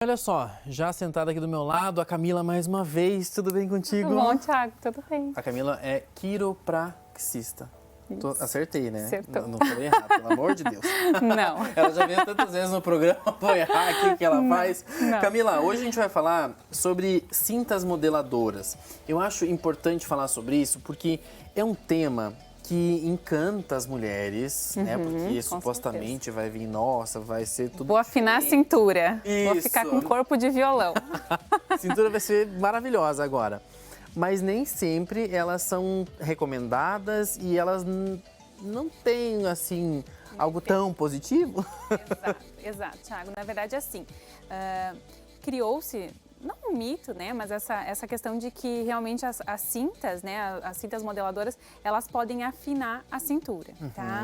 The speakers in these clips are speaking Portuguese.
Olha só, já sentada aqui do meu lado, a Camila mais uma vez. Tudo bem contigo? Tudo bom, Thiago? Tudo bem. A Camila é quiropraxista. Acertei, né? Acertou. Não falei errado, pelo amor de Deus. Não. Ela já veio tantas vezes no programa, vou errar aqui o que ela faz. Não. Camila, hoje a gente vai falar sobre cintas modeladoras. Eu acho importante falar sobre isso porque é um tema que encanta as mulheres, né? Porque supostamente certeza. vai vir, nossa, vai ser tudo... Vou afinar a cintura. Vou Isso. ficar com corpo de violão. A cintura vai ser maravilhosa agora. Mas nem sempre elas são recomendadas e elas não têm, assim, algo tão positivo. Exato, Thiago. Na verdade, assim, criou-se, não um mito, né, mas essa questão de que realmente as cintas, né, as cintas modeladoras, elas podem afinar a cintura, tá?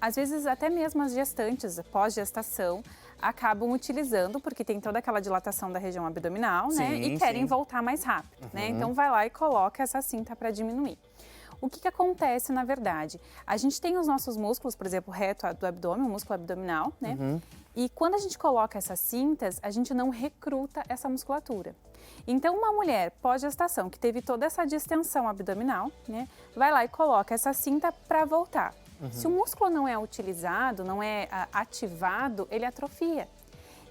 Às vezes, até mesmo as gestantes, pós-gestação, acabam utilizando, porque tem toda aquela dilatação da região abdominal, né? E querem voltar mais rápido, né? Então, vai lá e coloca essa cinta para diminuir. O que acontece, na verdade? A gente tem os nossos músculos, por exemplo, reto do abdômen, o músculo abdominal, né? E quando a gente coloca essas cintas, a gente não recruta essa musculatura. Então, uma mulher pós-gestação que teve toda essa distensão abdominal, né? Vai lá e coloca essa cinta para voltar. Se o músculo não é utilizado, não é ativado, ele atrofia.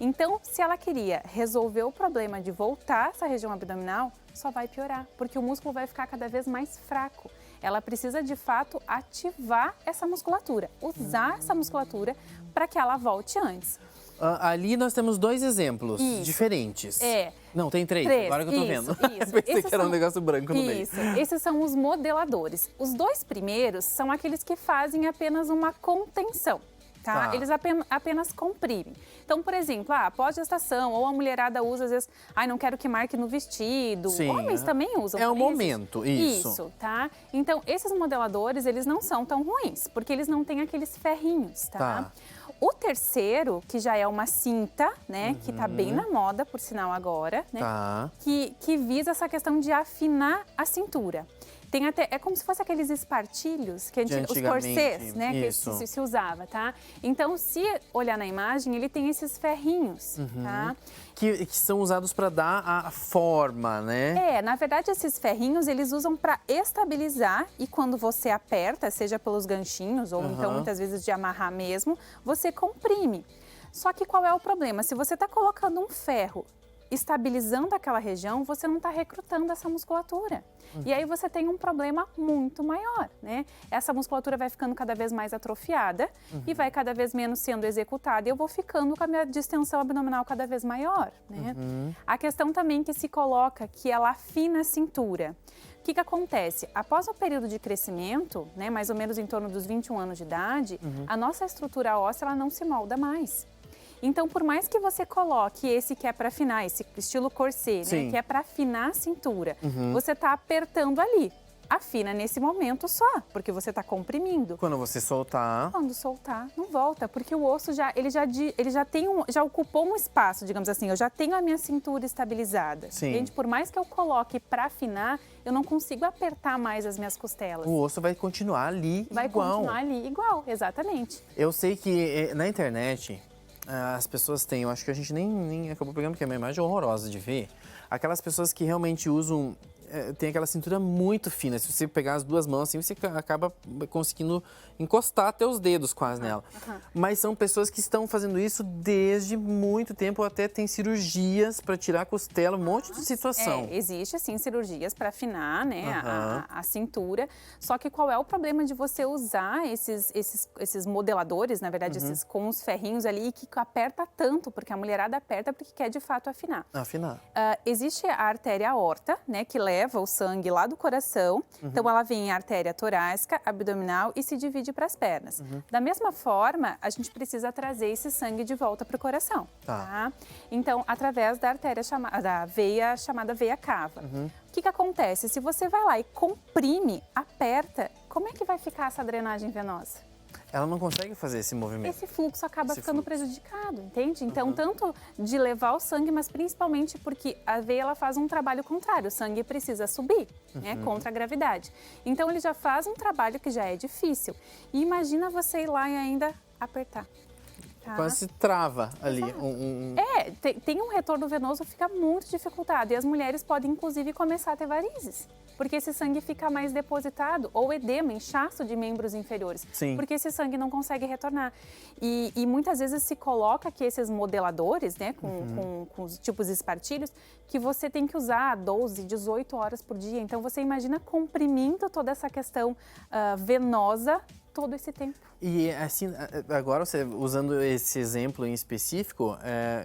Então, se ela queria resolver o problema de voltar essa região abdominal, só vai piorar, porque o músculo vai ficar cada vez mais fraco. Ela precisa, de fato, ativar essa musculatura, usar essa musculatura para que ela volte antes. Ali nós temos dois exemplos diferentes. Não, tem três, agora que eu tô vendo. Isso. Pensei que era um negócio branco no meio. Isso, esses são os modeladores. Os dois primeiros são aqueles que fazem apenas uma contenção, tá? Eles apenas comprimem. Então, por exemplo, pós-gestação, ou a mulherada usa, às vezes, não quero que marque no vestido. Homens também usam. É o momento, isso. Isso, tá? Então, esses modeladores, eles não são tão ruins, porque eles não têm aqueles ferrinhos, tá? O terceiro, que já é uma cinta, né, que tá bem na moda, por sinal, agora, né, que visa essa questão de afinar a cintura. Tem até, é como se fosse aqueles espartilhos, que os corsês, né, que se usava, tá? Então, se olhar na imagem, ele tem esses ferrinhos, tá? Que são usados para dar a forma, né? Na verdade, esses ferrinhos, eles usam para estabilizar e quando você aperta, seja pelos ganchinhos ou então muitas vezes de amarrar mesmo, você comprime. Só que qual é o problema? Se você está colocando um ferro estabilizando aquela região, você não está recrutando essa musculatura. E aí você tem um problema muito maior, né? Essa musculatura vai ficando cada vez mais atrofiada e vai cada vez menos sendo executada e eu vou ficando com a minha distensão abdominal cada vez maior, né? A questão também que se coloca, que ela afina a cintura. O que acontece? Após o período de crescimento, né, mais ou menos em torno dos 21 anos de idade, a nossa estrutura óssea ela não se molda mais. Então, por mais que você coloque esse que é para afinar, esse estilo corset, né, que é para afinar a cintura, você está apertando ali. Afina nesse momento só, porque você está comprimindo. Quando você soltar... Quando soltar, não volta, porque o osso já ocupou um espaço, digamos assim, eu já tenho a minha cintura estabilizada. Entende? Por mais que eu coloque para afinar, eu não consigo apertar mais as minhas costelas. O osso vai continuar ali igual. Vai continuar ali igual, exatamente. Eu sei que na internet... as pessoas têm, eu acho que a gente nem acabou pegando, porque é uma imagem horrorosa de ver. Aquelas pessoas que realmente usam, tem aquela cintura muito fina. Se você pegar as duas mãos assim, você acaba conseguindo encostar até os dedos quase nela. Mas são pessoas que estão fazendo isso desde muito tempo, até tem cirurgias para tirar a costela, um monte de situação. Existe, sim, cirurgias para afinar, né, a cintura. Só que qual é o problema de você usar esses modeladores, na verdade, esses com os ferrinhos ali, que aperta tanto, porque a mulherada aperta porque quer, de fato, afinar. Existe a artéria aorta, né, que leva o sangue lá do coração. Então, ela vem em artéria torácica, abdominal e se divide para as pernas. Da mesma forma, a gente precisa trazer esse sangue de volta para o coração. Tá? Então, através da artéria da veia chamada veia cava. O que acontece? Se você vai lá e comprime, aperta, como é que vai ficar essa drenagem venosa? Ela não consegue fazer esse movimento. Esse fluxo acaba ficando prejudicado, entende? Então, tanto de levar o sangue, mas principalmente porque a veia ela faz um trabalho contrário. O sangue precisa subir, né, contra a gravidade. Então, ele já faz um trabalho que já é difícil. E imagina você ir lá e ainda apertar. tá? Quase trava ali. Tem um retorno venoso, fica muito dificultado. E as mulheres podem, inclusive, começar a ter varizes. Porque esse sangue fica mais depositado, ou edema, inchaço de membros inferiores. Sim. Porque esse sangue não consegue retornar. E muitas vezes se coloca que esses modeladores, né, com os tipos espartilhos, que você tem que usar 12, 18 horas por dia. Então, você imagina comprimindo toda essa questão venosa todo esse tempo. E assim, agora você usando esse exemplo em específico,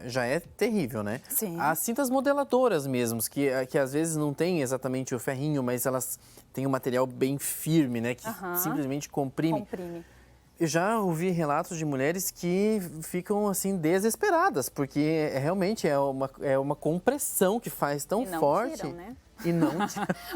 já é terrível, né? Sim. As cintas modeladoras mesmo, que às vezes não tem exatamente o ferrinho, mas elas têm um material bem firme, né? Que simplesmente comprime. Eu já ouvi relatos de mulheres que ficam assim desesperadas, porque realmente é uma compressão que faz tão forte. Tiram, né? E não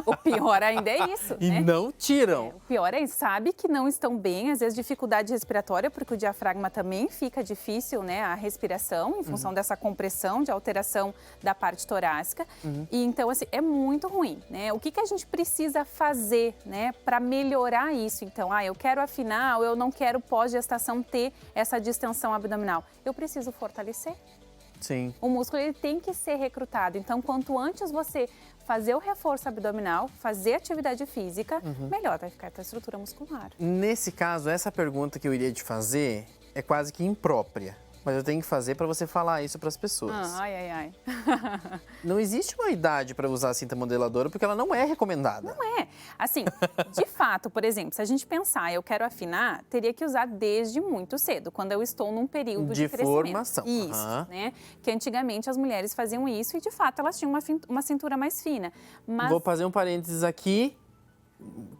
O pior ainda é isso, E né? não tiram. O pior é, sabe que não estão bem, às vezes dificuldade respiratória, porque o diafragma também fica difícil, né, a respiração, em função dessa compressão, de alteração da parte torácica. E então, assim, é muito ruim, né? O que a gente precisa fazer, né, para melhorar isso? Então, eu quero afinar, ou eu não quero pós-gestação ter essa distensão abdominal. Eu preciso fortalecer. Sim. O músculo ele tem que ser recrutado. Então, quanto antes você fazer o reforço abdominal, fazer atividade física, melhor vai ficar a tua estrutura muscular. Nesse caso, essa pergunta que eu iria te fazer é quase que imprópria. Mas eu tenho que fazer para você falar isso para as pessoas. Ai. Não existe uma idade para usar a cinta modeladora porque ela não é recomendada. Não é. Assim, de fato, por exemplo, se a gente pensar, eu quero afinar, teria que usar desde muito cedo, quando eu estou num período de crescimento. Formação. Isso, né? Que antigamente as mulheres faziam isso e, de fato, elas tinham uma cintura mais fina. Mas... Vou fazer um parênteses aqui.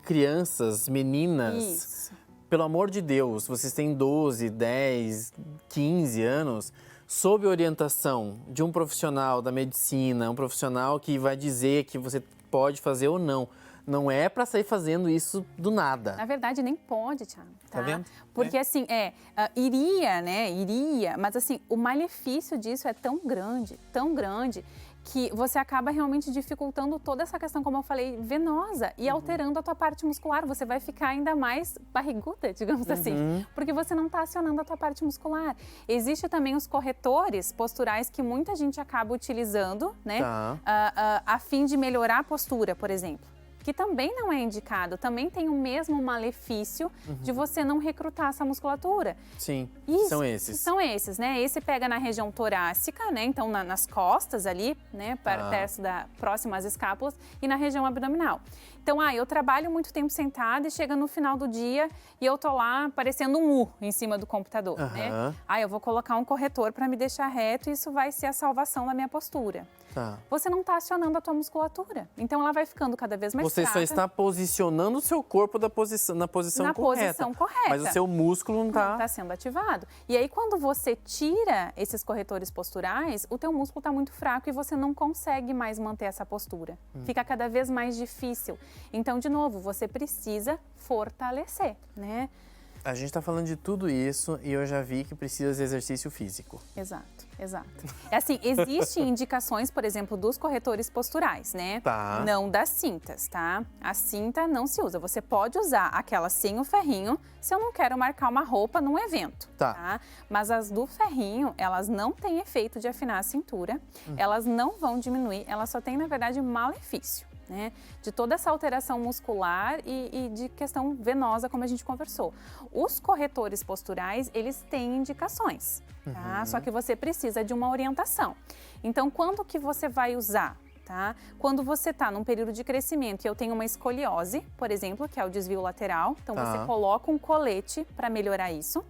Crianças, meninas... Isso. Pelo amor de Deus, vocês têm 12, 10, 15 anos, sob orientação de um profissional da medicina, um profissional que vai dizer que você pode fazer ou não. Não é para sair fazendo isso do nada. Na verdade, nem pode, Thiago. Tá vendo? Porque assim, iria, mas assim, o malefício disso é tão grande, que você acaba realmente dificultando toda essa questão, como eu falei, venosa e alterando a tua parte muscular. Você vai ficar ainda mais barriguda, digamos assim, porque você não está acionando a tua parte muscular. Existe também os corretores posturais que muita gente acaba utilizando, né, a fim de melhorar a postura, por exemplo. Que também não é indicado, também tem o mesmo malefício de você não recrutar essa musculatura. Sim, Isso, são esses. São esses, né? Esse pega na região torácica, né? Então, nas costas ali, né? Próximo às escápulas e na região abdominal. Então, eu trabalho muito tempo sentada e chega no final do dia e eu tô lá parecendo um U em cima do computador, né? Eu vou colocar um corretor para me deixar reto e isso vai ser a salvação da minha postura. Você não está acionando a tua musculatura. Então, ela vai ficando cada vez mais Você só está posicionando o seu corpo na posição correta. Mas o seu músculo não está... Não está sendo ativado. E aí, quando você tira esses corretores posturais, o teu músculo está muito fraco e você não consegue mais manter essa postura. Fica cada vez mais difícil. Então, de novo, você precisa fortalecer, né? A gente está falando de tudo isso e eu já vi que precisa de exercício físico. Exato. É assim, existem indicações, por exemplo, dos corretores posturais, né? Não das cintas, tá? A cinta não se usa. Você pode usar aquela sem o ferrinho se eu não quero marcar uma roupa num evento, tá? Mas as do ferrinho, elas não têm efeito de afinar a cintura, elas não vão diminuir, elas só têm, na verdade, malefício. Né, de toda essa alteração muscular e de questão venosa, como a gente conversou. Os corretores posturais, eles têm indicações, tá? Só que você precisa de uma orientação. Então, quando que você vai usar? Tá? Quando você está num período de crescimento e eu tenho uma escoliose, por exemplo, que é o desvio lateral, então você coloca um colete para melhorar isso.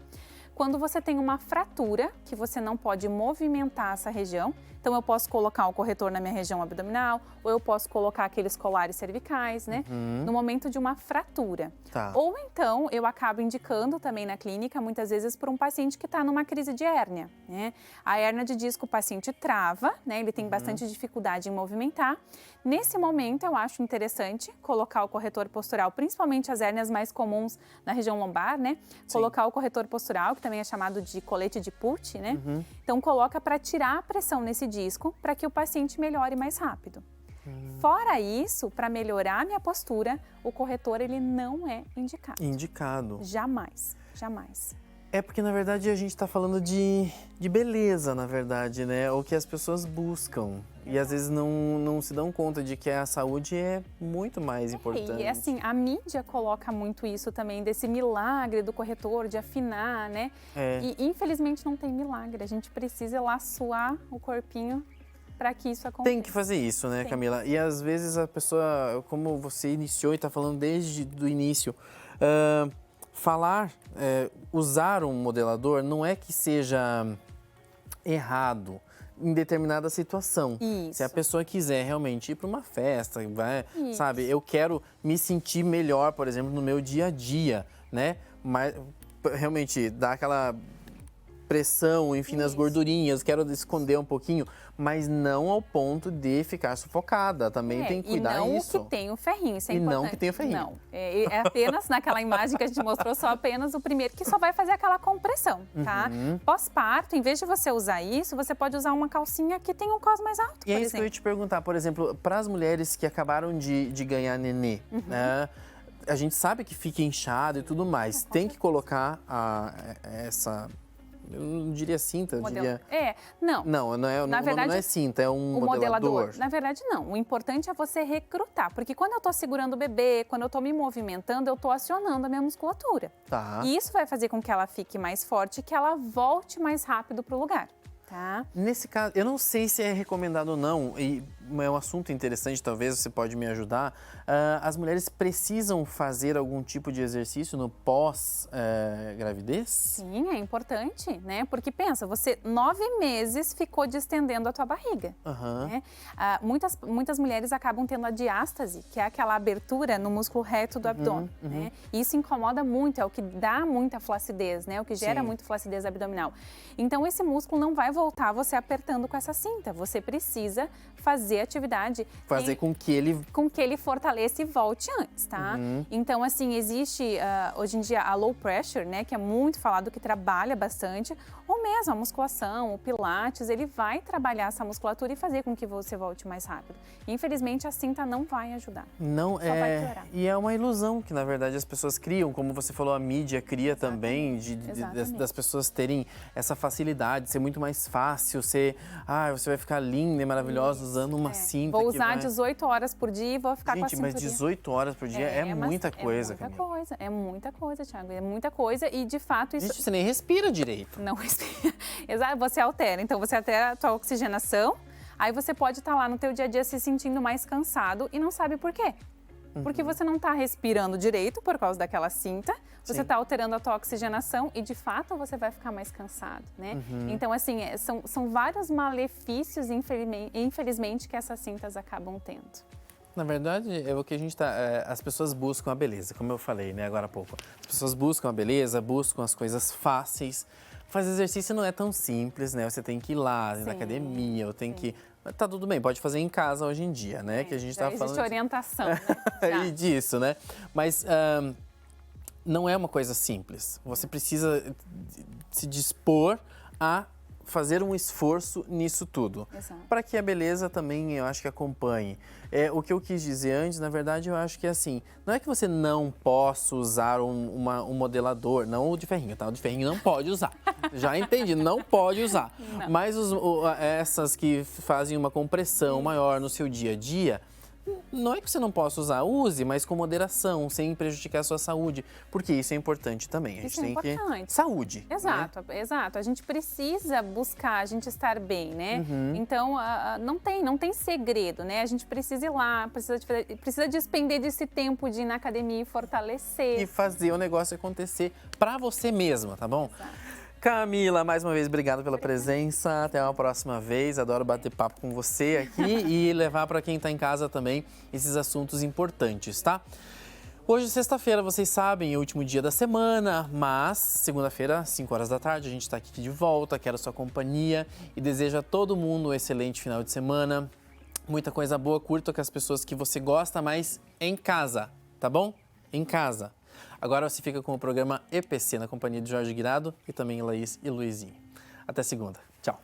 Quando você tem uma fratura, que você não pode movimentar essa região, então eu posso colocar o corretor na minha região abdominal, ou eu posso colocar aqueles colares cervicais, né? No momento de uma fratura. Ou então eu acabo indicando também na clínica, muitas vezes, para um paciente que está numa crise de hérnia, né? A hérnia de disco, o paciente trava, né? Ele tem bastante dificuldade em movimentar. Nesse momento, eu acho interessante colocar o corretor postural, principalmente as hérnias mais comuns na região lombar, né? Colocar o corretor postural, que também é chamado de colete de Put, né? Então, coloca para tirar a pressão nesse disco, para que o paciente melhore mais rápido. Fora isso, para melhorar a minha postura, o corretor, ele não é indicado. Indicado. Jamais. É porque, na verdade, a gente está falando de beleza, na verdade, né? O que as pessoas buscam. E às vezes não se dão conta de que a saúde é muito mais importante. E assim, a mídia coloca muito isso também, desse milagre do corretor, de afinar, né? E infelizmente não tem milagre. A gente precisa ir lá suar o corpinho para que isso aconteça. Tem que fazer isso, né, Camila? E às vezes a pessoa, como você iniciou e está falando desde o início, usar um modelador não é que seja errado em determinada situação. Isso. Se a pessoa quiser realmente ir para uma festa, sabe, eu quero me sentir melhor, por exemplo, no meu dia a dia, né? Mas realmente dá aquela pressão, enfim, nas gordurinhas, quero esconder um pouquinho, mas não ao ponto de ficar sufocada. Também tem que cuidar disso. E não isso. que tem o ferrinho, isso é e importante. não que tem o ferrinho. Não, é apenas naquela imagem que a gente mostrou, só apenas o primeiro, que só vai fazer aquela compressão, tá? Pós-parto, em vez de você usar isso, você pode usar uma calcinha que tem um cos mais alto, E é isso que eu ia te perguntar, por exemplo, para as mulheres que acabaram de ganhar nenê, né? A gente sabe que fica inchado e tudo mais. Tem que colocar essa... Eu não diria cinta, eu diria... Não. Não é, Na verdade, não é cinta, é um modelador. Na verdade, não. O importante é você recrutar, porque quando eu tô segurando o bebê, quando eu tô me movimentando, eu tô acionando a minha musculatura. Tá. E isso vai fazer com que ela fique mais forte e que ela volte mais rápido pro lugar. Tá. Nesse caso, eu não sei se é recomendado ou não, e é um assunto interessante, talvez você pode me ajudar. As mulheres precisam fazer algum tipo de exercício no pós-gravidez? Sim, é importante, né? Porque pensa, você 9 meses ficou distendendo a tua barriga. Né? Muitas mulheres acabam tendo a diástase, que é aquela abertura no músculo reto do abdômen. Né? E isso incomoda muito, é o que dá muita flacidez, né? O que gera muita flacidez abdominal. Então, esse músculo não vai voltar você apertando com essa cinta. Você precisa fazer atividade. Fazer com que ele fortaleça e volte antes, tá? Então, assim, existe hoje em dia a low pressure, né? Que é muito falado, que trabalha bastante. Ou mesmo a musculação, o pilates, ele vai trabalhar essa musculatura e fazer com que você volte mais rápido. Infelizmente, a cinta não vai ajudar. Não só vai piorar. E é uma ilusão que, na verdade, as pessoas criam. Como você falou, a mídia cria também, das pessoas terem essa facilidade, ser muito mais fácil, você vai ficar linda e maravilhosa usando uma cinta. Vou usar 18 horas por dia e vou ficar com a cinturinha. Mas 18 horas por dia é muita coisa, Camila. É muita coisa, Thiago. É muita coisa e, de fato, isso... Gente, você nem respira direito. Não respira. Exato, você altera. Então, você altera a tua oxigenação, aí você pode estar lá no teu dia a dia se sentindo mais cansado e não sabe por quê. Porque você não está respirando direito por causa daquela cinta, você está alterando a tua oxigenação e, de fato, você vai ficar mais cansado, né? Então, assim, são vários malefícios, infelizmente, que essas cintas acabam tendo. Na verdade, é o que a gente as pessoas buscam a beleza, como eu falei, né, agora há pouco. As pessoas buscam a beleza, buscam as coisas fáceis. Fazer exercício não é tão simples, né? Você tem que ir lá na academia, ou tem que... Tá tudo bem, pode fazer em casa hoje em dia, né? Que a gente tá falando... Existe orientação, né? E disso, né? Mas não é uma coisa simples. Você precisa se dispor a fazer um esforço nisso tudo. Para que a beleza também, eu acho que acompanhe. O que eu quis dizer antes, na verdade, eu acho que é assim, não é que você não possa usar um modelador, não o de ferrinho, tá? O de ferrinho não pode usar. Já entendi, não pode usar. Não. Mas essas que fazem uma compressão maior no seu dia a dia, não é que você não possa usar, use, mas com moderação, sem prejudicar a sua saúde, porque isso é importante também. A gente tem que... Saúde. Exato, né? Exato. A gente precisa buscar a gente estar bem, né? Então, não tem segredo, né? A gente precisa ir lá, precisa despender desse tempo de ir na academia e fortalecer. E fazer o negócio acontecer pra você mesma, tá bom? Exato. Camila, mais uma vez, obrigado pela presença. Até uma próxima vez. Adoro bater papo com você aqui e levar para quem está em casa também esses assuntos importantes, tá? Hoje, sexta-feira, vocês sabem, é o último dia da semana, mas segunda-feira, 5 horas da tarde, a gente está aqui de volta. Quero sua companhia e desejo a todo mundo um excelente final de semana. Muita coisa boa, curta com as pessoas que você gosta, mas em casa, tá bom? Em casa. Agora você fica com o programa EPC na companhia de Jorge Guirado e também Laís e Luizinho. Até segunda. Tchau.